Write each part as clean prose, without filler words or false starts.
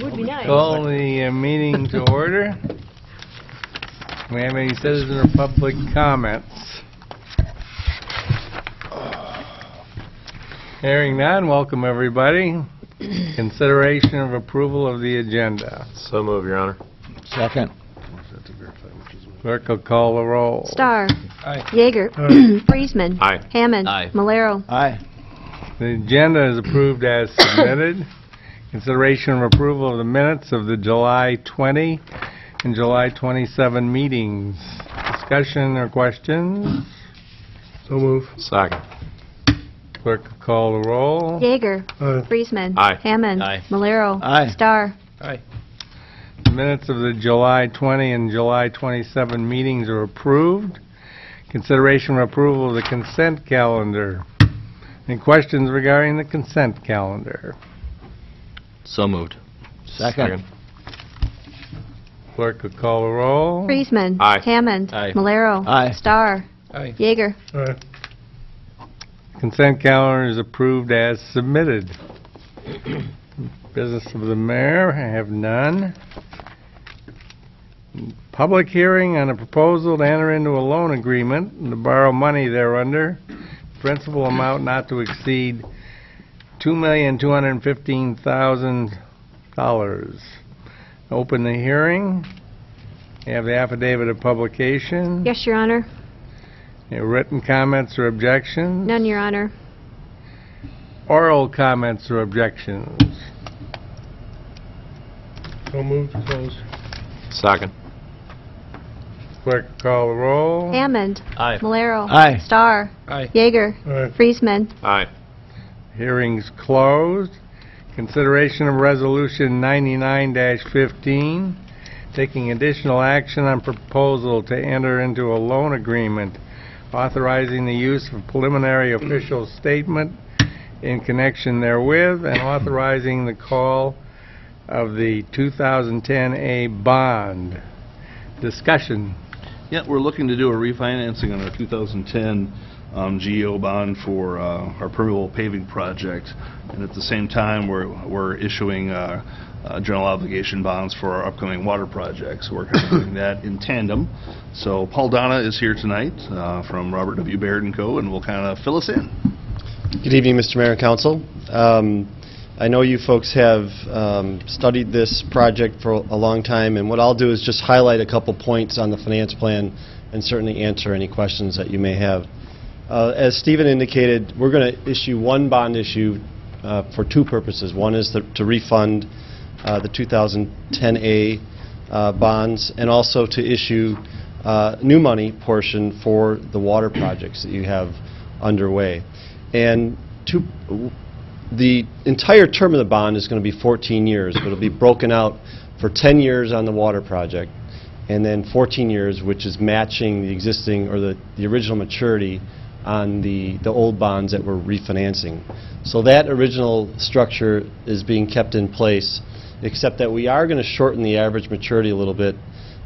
Would be nice. Call the meeting to order. Do we have any citizen or public comments? Hearing none, welcome everybody. Consideration of approval of the agenda. So move, Your Honor. Second. Clerk will call the roll. Starr. Aye. Yeager. Friesman. Aye. Hammond. Aye. Malero. Aye. The agenda is approved as submitted. Consideration of approval of the minutes of the July 20 and July 27 meetings. Discussion or questions? So move. Second. Clerk will call the roll. Yeager. Friesman. Aye. Hammond. Aye. Malero. Aye. Starr. Aye. The minutes of the July 20 and July 27 meetings are approved. Consideration of approval of the consent calendar. Any questions regarding the consent calendar? So moved. Second. Clerk will call the roll. Friesman. Aye. Hammond. Aye. Malero. Aye. Starr. Aye. Yeager. Consent calendar is approved as submitted. Business of the mayor, I have none. Public hearing on a proposal to enter into a loan agreement and to borrow money thereunder. Principal amount not to exceed $2,215,000. Open the hearing. You have the affidavit of publication. Yes, Your Honor. Any written comments or objections? None, Your Honor. Oral comments or objections? So moved to close. Second. Clerk, call the roll. Hammond. Aye. Malero. Aye. Starr. Aye. Yeager. Friesman. Aye. Hearing's closed. Consideration of Resolution 99-15, taking additional action on proposal to enter into a loan agreement authorizing the use of preliminary official statement in connection therewith and authorizing the call of the 2010A bond. Discussion. Yeah, we're looking to do a refinancing on our 2010 GEO bond for our permeable paving project, and at the same time we're issuing general obligation bonds for our upcoming water projects. So we're kind of doing that in tandem. So Paul Donna is here tonight from Robert W. Baird & Co., and will kind of fill us in. Good evening, Mr. Mayor and Council. I know you folks have studied this project for a long time, and what I'll do is just highlight a couple points on the finance plan and certainly answer any questions that you may have. As Stephen indicated, we're going to issue one bond issue for two purposes. One is to refund the 2010A bonds, and also to issue new money portion for the water projects that you have underway. And the entire term of the bond is going to be 14 years, but it'll be broken out for 10 years on the water project, and then 14 years, which is matching the existing or the original maturity on the old bonds that we're refinancing. So that original structure is being kept in place, except that we are going to shorten the average maturity a little bit.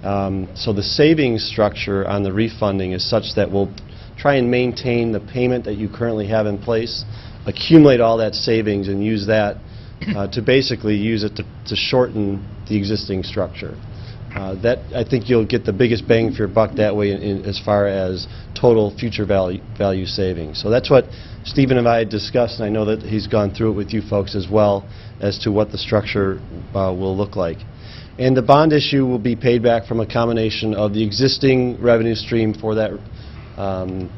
So the savings structure on the refunding is such that we'll try and maintain the payment that you currently have in place, accumulate all that savings, and use that to basically use it to shorten the existing structure. That, I think you'll get the biggest bang for your buck that way as far as total future value savings. So that's what Stephen and I had discussed, and I know that he's gone through it with you folks as well as to what the structure will look like. And the bond issue will be paid back from a combination of the existing revenue stream for that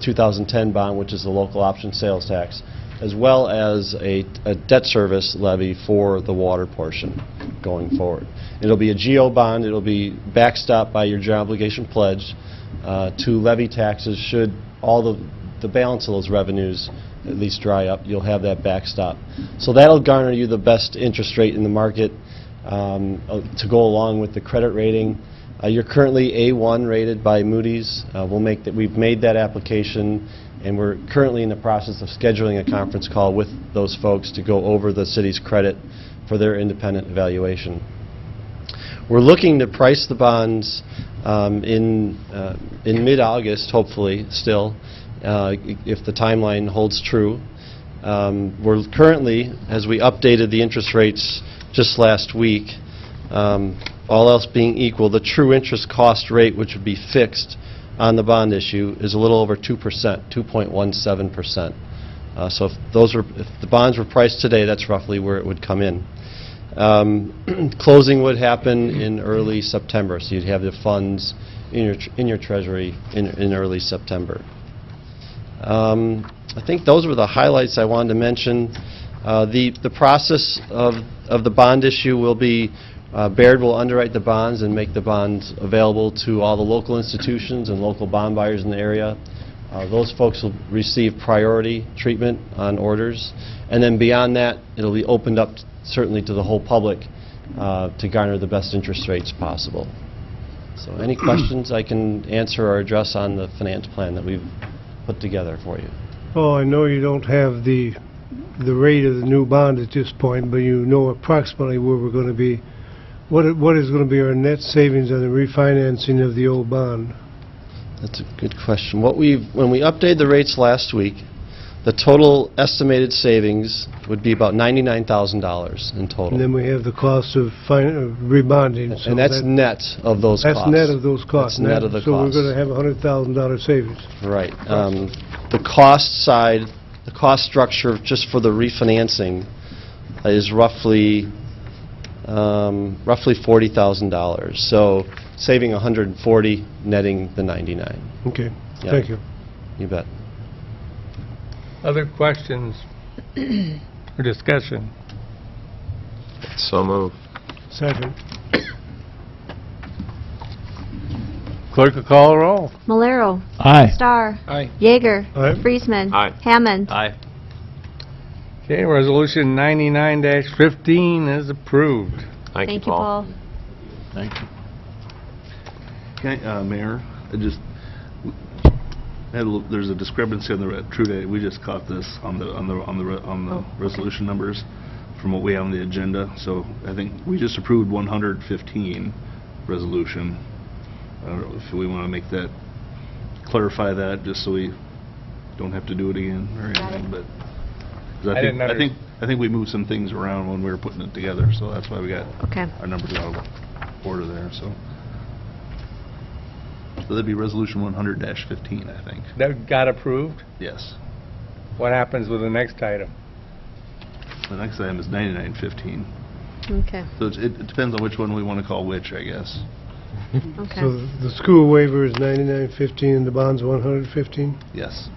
2010 bond, which is the local option sales tax, as well as a debt service levy for the water portion going forward. It'll be a GO bond. It'll be backstopped by your general obligation pledge to levy taxes should all the balance of those revenues at least dry up. You'll have that backstop. So that'll garner you the best interest rate in the market to go along with the credit rating. You're currently A1 rated by Moody's. We've made that application, and we're currently in the process of scheduling a conference call with those folks to go over the city's credit for their independent evaluation. We're looking to price the bonds in mid-August, hopefully, still, if the timeline holds true. We're currently, as we updated the interest rates just last week, all else being equal, the true interest cost rate, which would be fixed on the bond issue, is a little over 2%, 2.17%. So if the bonds were priced today, that's roughly where it would come in. Closing would happen in early September, so you'd have the funds in your treasury in early September. I think those were the highlights I wanted to mention. The process of the bond issue will be Baird will underwrite the bonds and make the bonds available to all the local institutions and local bond buyers in the area. Those folks will receive priority treatment on orders. And then beyond that, it'll be opened up certainly to the whole public to garner the best interest rates possible. So any questions I can answer or address on the finance plan that we've put together for you? Oh, I know you don't have the rate of the new bond at this point, but you know approximately where we're going to be. What is going to be our net savings on the refinancing of the old bond? That's a good question. When we updated the rates last week, the total estimated savings would be about $99,000 in total. And then we have the cost of rebonding. So and that's net of those costs. That's net of those costs. That's net of the so costs. So we're going to have $100,000 savings. Right. The cost side, the cost structure just for the refinancing is roughly $40,000. So saving $140, netting the $99. Okay. Yeah. Thank you. You bet. Other questions or discussion? So moved. Second. Clerk will call the roll. Malero. Aye. Starr. Aye. Yeager. Aye. Friesman. Aye. Hammond. Aye. Okay, Resolution 99-15 is approved. Thank you, Thank you, Paul. Thank you. Okay, Mayor, there's a discrepancy on the true date. We just caught this on the resolution numbers from what we have on the agenda. So I think we just approved 115 resolution. I don't know if we want to make that, clarify that, just so we don't have to do it again or anything. But 'cause I think we moved some things around when we were putting it together, so that's why we got Okay. our numbers out of order there. So that'd be resolution 100-15, I think. That got approved? Yes. What happens with the next item? The next item is 99-15. Okay. So it depends on which one we want to call which, I guess. Okay. So the school waiver is 99.15 and the bond's 115? Yes.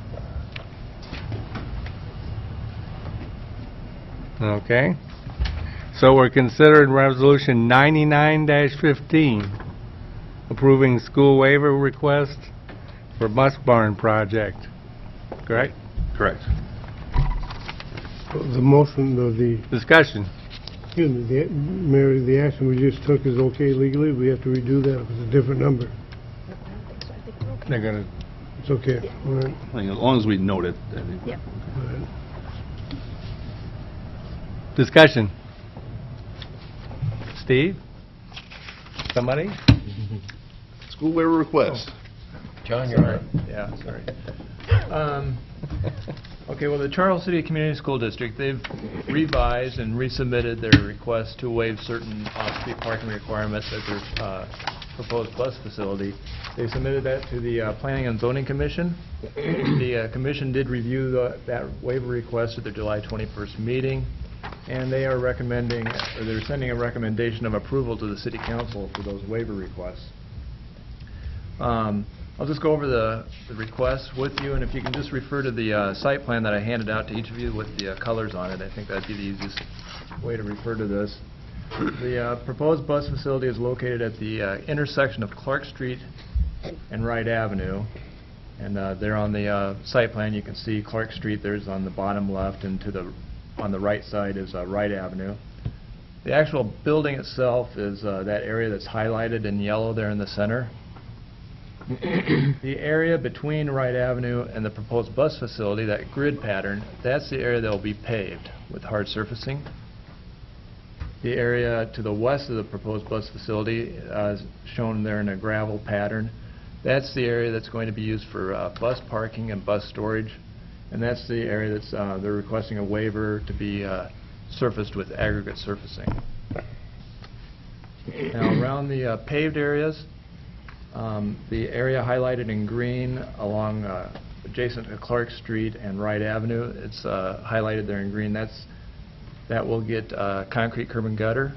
Okay. So we're considering Resolution 99-15, approving school waiver request for bus barn project. Correct? Correct. The motion, the Discussion. excuse me, Mary, the action we just took is okay legally? We have to redo that with a different number? They're going to, It's okay. All right. I think as long as we note it, I think. Yep. All right. discussion. Steve? Somebody? School waiver request. John, you're right. Yeah, sorry. Okay, well, the Charles City Community School District, they've revised and resubmitted their request to waive certain off-street parking requirements at their proposed bus facility. They submitted that to the Planning and Zoning Commission. The commission did review that waiver request at their July 21st meeting, and they are recommending, or they're sending a recommendation of approval to the City Council for those waiver requests. I'll just go over the request with you, and if you can just refer to the site plan that I handed out to each of you with the colors on it, I think that'd be the easiest way to refer to this. The proposed bus facility is located at the intersection of Clark Street and Wright Avenue. And there on the site plan, you can see Clark Street, there's on the bottom left, and on the right side is Wright Avenue. The actual building itself is that area that's highlighted in yellow there in the center. The area between Wright Avenue and the proposed bus facility, that grid pattern, that's the area that will be paved with hard surfacing. The area to the west of the proposed bus facility is shown there in a gravel pattern. That's the area that's going to be used for bus parking and bus storage. And that's the area that's, they're requesting a waiver to be surfaced with aggregate surfacing. Now, around the paved areas, the area highlighted in green along adjacent to Clark Street and Wright Avenue, it's highlighted there in green. That will get concrete curb and gutter.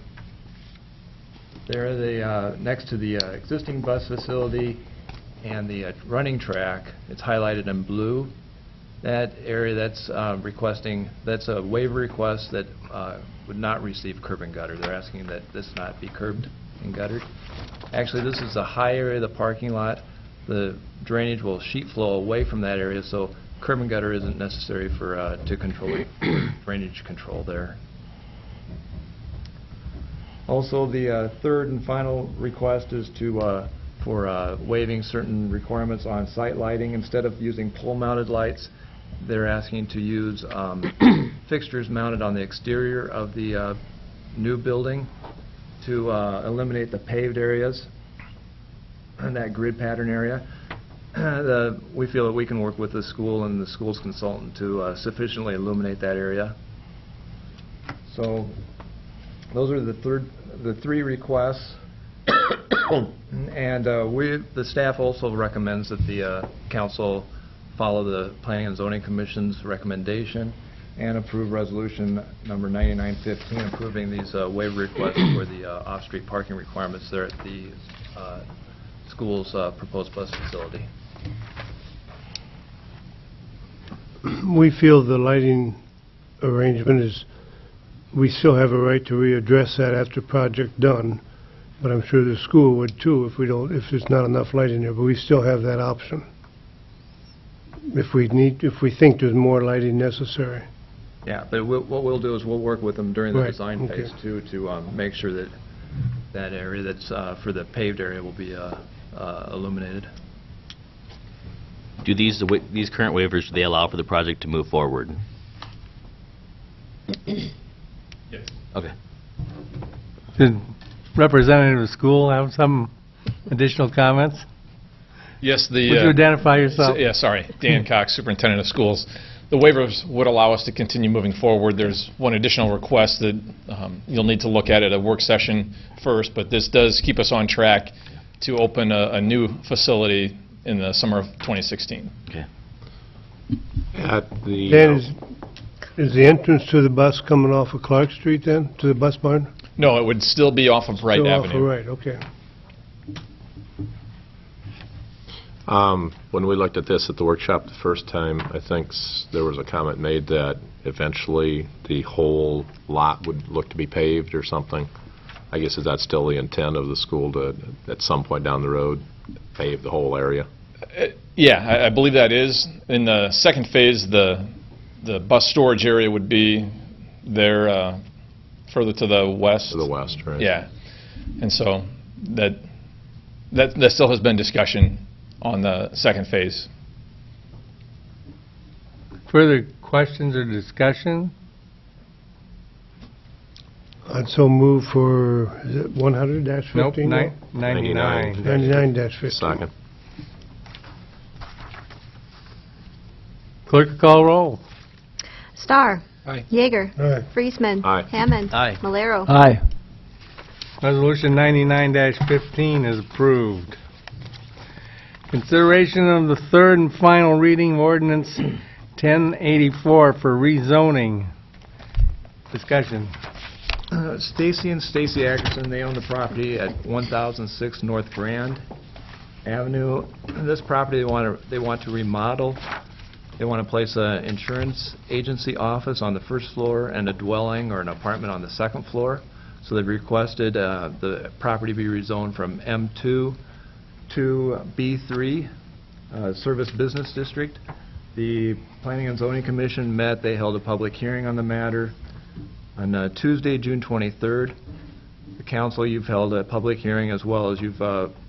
There, next to the existing bus facility and the running track, it's highlighted in blue. That area that's requesting, that's a waiver request that would not receive curb and gutter. They're asking that this not be curbed and guttered. Actually, this is a high area of the parking lot. The drainage will sheet flow away from that area, so curb and gutter isn't necessary for to control drainage control there. Also, the third and final request is to for waiving certain requirements on site lighting. Instead of using pole-mounted lights, they're asking to use fixtures mounted on the exterior of the new building to eliminate the paved areas and that grid pattern area. We feel that we can work with the school and the school's consultant to sufficiently illuminate that area. So those are the three requests. And the staff also recommends that the council follow the Planning and Zoning Commission's recommendation and approve resolution number 9915 approving these waiver requests for the off-street parking requirements there at the school's proposed bus facility. We feel the lighting arrangement is, we still have a right to readdress that after project done, but I'm sure the school would too if there's not enough light in there, but we still have that option. If we think there's more lighting necessary. Yeah, but what we'll do is we'll work with them during the Right, design okay. phase too to make sure that that area that's for the paved area will be illuminated. Do these current waivers, do they allow for the project to move forward? Yes. Okay. Did representative of the school have some additional comments? Yes, Would you identify yourself? Yeah, sorry. Dan Cox, Superintendent of Schools. The waivers would allow us to continue moving forward. There's one additional request that you'll need to look at a work session first, but this does keep us on track to open a new facility in the summer of 2016. Okay. At the, Dan, is the entrance to the bus coming off of Clark Street then, to the bus barn? No, it would still be off of Wright Still off Avenue. of Wright, okay. when we looked at this at the workshop the first time, I think there was a comment made that eventually the whole lot would look to be paved or something. I guess is that still the intent of the school to, at some point down the road, pave the whole area? Yeah, I believe that is. In the second phase, the bus storage area would be there further to the west. To the west, right? Yeah. And so that still has been discussion on the second phase. Further questions or discussion? I'd so move for, is it 100-15? Nope, now? 99. 99-15. Second. Clerk will call roll. Starr. Aye. Yeager. Aye. Friesman. Aye. Hammond. Aye. Malero. Aye. Resolution 99-15 is approved. Consideration of the third and final reading of ordinance 1084 for rezoning. Discussion. Stacy and Stacy Ackerson, they own the property at 1006 North Grand Avenue. This property they want to remodel. They want to place an insurance agency office on the first floor and a dwelling or an apartment on the second floor. So they've requested the property be rezoned from M2 to B3, Service Business District. The Planning and Zoning Commission met. They held a public hearing on the matter on Tuesday, June 23rd. The council, you've held a public hearing as well as you've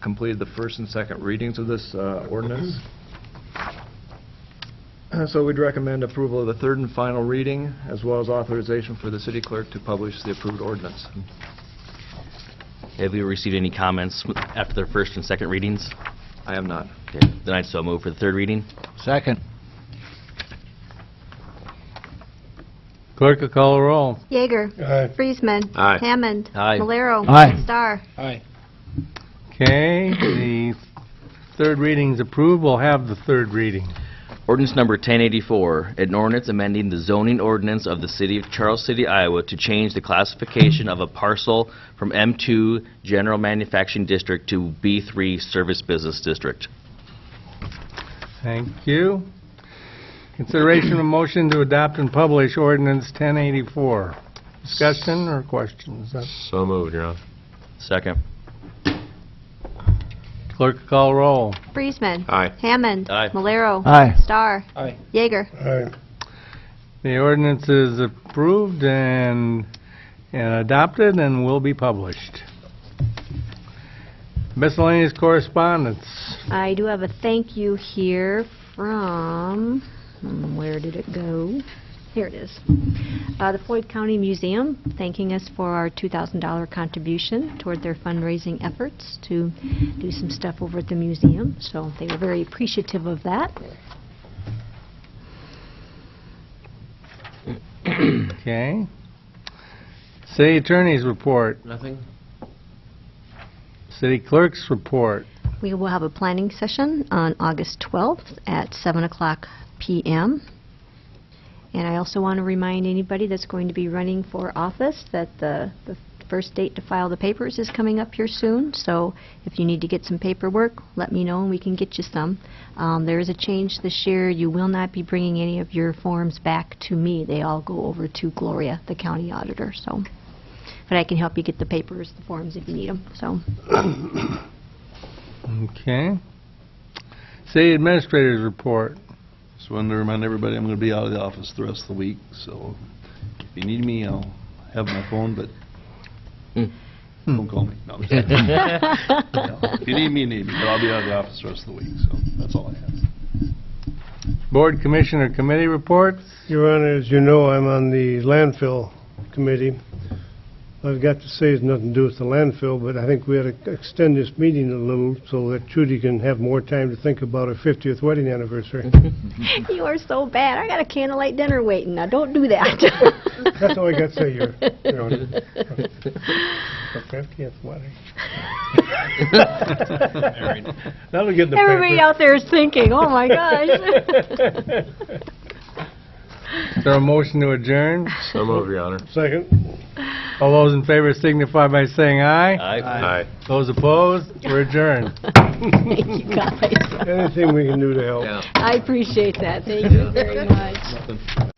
completed the first and second readings of this ordinance. So we'd recommend approval of the third and final reading as well as authorization for the city clerk to publish the approved ordinance. Have you received any comments after the first and second readings? I have not. Okay. Then I'd so move for the third reading. Second. Clerk will call the roll. Yeager. Aye. Friesman. Aye. Hammond. Aye. Malero. Aye. Star. Aye. Okay, the third reading's approved. We'll have the third reading. Ordinance number 1084, an ordinance amending the zoning ordinance of the City of Charles City, Iowa to change the classification of a parcel from M2 General Manufacturing District to B3 Service Business District. Thank you. Consideration of motion to adopt and publish ordinance 1084. Discussion or questions? So moved, Your Honor. Second. Clerk will call roll. Friesman. Aye. Hammond. Aye. Malero. Aye. Star. Aye. Yeager. Aye. The ordinance is approved and adopted and will be published. Miscellaneous correspondence. I do have a thank you here from, where did it go? Here it is. The Floyd County Museum thanking us for our $2,000 contribution toward their fundraising efforts to do some stuff over at the museum. So they were very appreciative of that. Okay. City Attorney's report. Nothing? City Clerk's report. We will have a planning session on August 12th at 7 o'clock p.m. And I also want to remind anybody that's going to be running for office that the first date to file the papers is coming up here soon. So if you need to get some paperwork, let me know and we can get you some. There is a change this year. You will not be bringing any of your forms back to me. They all go over to Gloria, the county auditor. So, but I can help you get the papers, the forms if you need them. So. Okay. City Administrator's report. Just wanted to remind everybody I'm going to be out of the office the rest of the week, so if you need me, I'll have my phone, but don't call me. No, I'm just kidding. No, if you need me, but I'll be out of the office the rest of the week, so that's all I have. Board Commissioner Committee reports. Your Honor, as you know, I'm on the landfill committee. I've got to say it's nothing to do with the landfill, but I think we ought to extend this meeting a little so that Judy can have more time to think about her 50th wedding anniversary. You are so bad. I got a candlelight dinner waiting. Now, don't do that. That's all I got to say, Your Honor. The 50th wedding. That'll get in the Everybody paper. out there is thinking, oh, my gosh. Is there a motion to adjourn? So moved, Your Honor. Second. All those in favor signify by saying aye. Aye. Those opposed? We're adjourned. Thank you, guys. Anything we can do to help. Yeah. I appreciate that. Thank you very much.